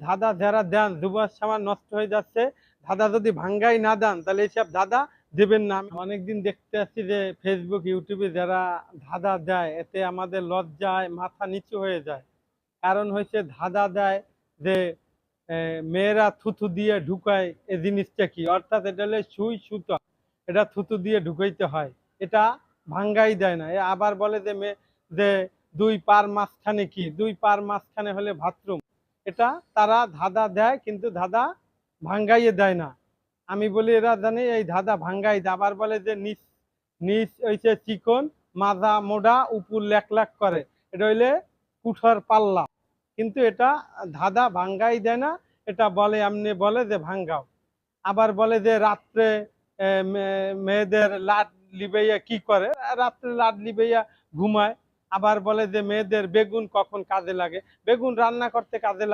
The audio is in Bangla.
ধাঁধা যারা দেন যুবক সমাজ নষ্ট হয়ে যাচ্ছে। ধাঁধা যদি ভাঙ্গাই না দেন তাহলে এইসব ধাঁধা দেবেন না। আমি অনেকদিন দেখতে আসছি যে ফেসবুক ইউটিউবে যারা ধাঁধা দেয় এতে আমাদের লজ্জায় মাথা নিচু হয়ে যায়। কারণ হচ্ছে ধাঁধা দেয় যে মেয়েরা থুথু দিয়ে ঢুকায়, এই জিনিসটা কি? অর্থাৎ এটা হলে সুই সুতা, এটা থুতু দিয়ে ঢুকাইতে হয়, এটা ভাঙ্গাই দেয় না। এ আবার বলে যে যে দুই পার মাঝখানে কি, দুই পার মাঝখানে হলে বাথরুম। এটা তারা ধাঁধা দেয় কিন্তু ধাঁধা ভাঙ্গাইয়ে দেয় না। আমি বলি এরা জানে এই ধাঁধা ভাঙ্গাই দেয়। আবার বলে যে নিচ নিচ হইছে চিকন, মাজা মোড়া, উপর লেক লেক করে, এটা হইলে কুঠার পাল্লা। কিন্তু এটা ধাঁধা ভাঙ্গাই দেয় না, এটা বলে এমনি বলে যে ভাঙ্গাও। আবার বলে যে রাত্রে মেয়েদের লাট লিবাইয়া কি করে, রাত্রে লাট লিবাইয়া ঘুমায়। আবার বলে যে মেয়েদের বেগুন কখন কাজে লাগে, বেগুন রান্না করতে কাজে লাগে।